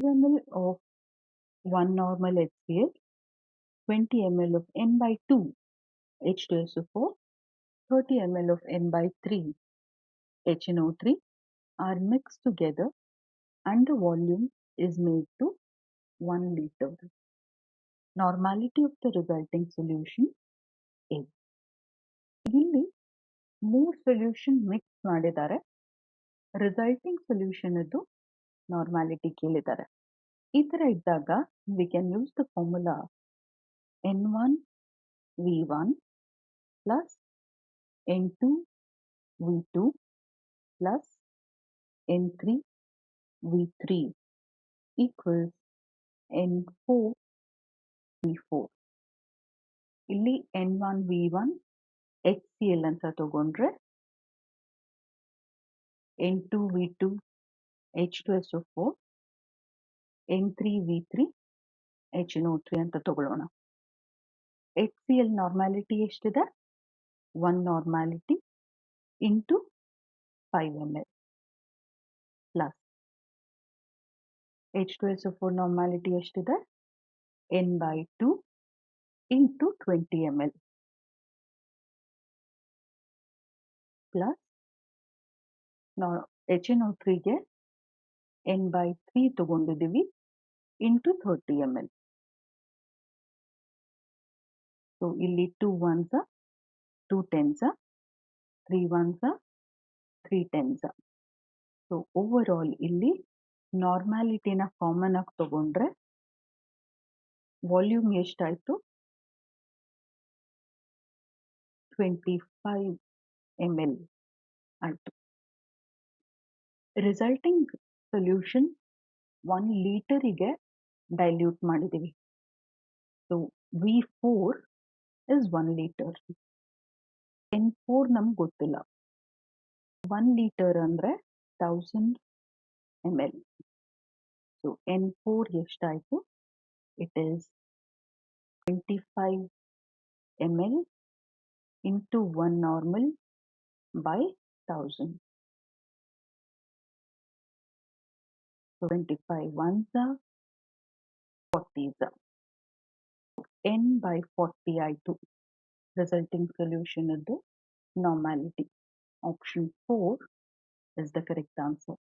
ml of 1 normal HCl, 20 ml of N by 2 H2SO4, 30 ml of N by 3 HNO3 are mixed together and the volume is made to 1 liter. Normality of the resulting solution is. ಇಲ್ಲಿ 3 solution mix ಮಾಡಿದ್ದಾರೆ. Resulting solution ಅದು ನಾರ್ಮಾಲಿಟಿ ಕೇಳಿದ್ದಾರೆ. ಈ ತರ ಇದ್ದಾಗ we can use the formula N1V1 plus N2V2 plus N3V3 equals N4V4. ಇಲ್ಲಿ N1V1 HCl ಅಂತ ತಗೊಂಡ್ರೆ N2V2 H2SO4, N3V3 HNO3 ಅಂತ ತಗೊಳ್ಳೋಣ. HCl ನಾರ್ಮಾಲಿಟಿ ಎಷ್ಟಿದೆ? 1 normality into 5 ml plus H2SO4 normality ಎಷ್ಟಿದೆ? N by 2 into 20 ml plus HNO3ಗೆ N by 3 ತಗೊಂಡಿದ್ದೀವಿ into 30 ml. So ಇಲ್ಲಿ 2 ones 2 tens 3 ones 3 tens. So over all ಇಲ್ಲಿ ನಾರ್ಮಾಲಿಟಿನ ಕಾಮನ್ ಆಗಿ ತಗೊಂಡ್ರೆ ವಾಲ್ಯೂಮ್ ಎಷ್ಟಾಯ್ತು? 25 ml ಆಯ್ತು. ರಿಸಲ್ಟಿಂಗ್ ಸೊಲ್ಯೂಷನ್ 1 ಲೀಟರಿಗೆ ಡೈಲ್ಯೂಟ್ ಮಾಡಿದ್ದೀವಿ. So V4 is 1 liter. N4 ನಮ್ಗೆ ಗೊತ್ತಿಲ್ಲ. 1 liter ಅಂದ್ರೆ 1000 ml. ಸೊ N4 ಎಷ್ಟಾಯ್ತು? It is 25 ml into 1 normal by 1000. So 25 ones 40s. N by 40 ಆಯ್ತು. ರಿಸಲ್ಟಿಂಗ್ ಸೊಲ್ಯೂಷನ್ ಅದು ನಾರ್ಮಾಲಿಟಿ. Option 4 is the correct answer.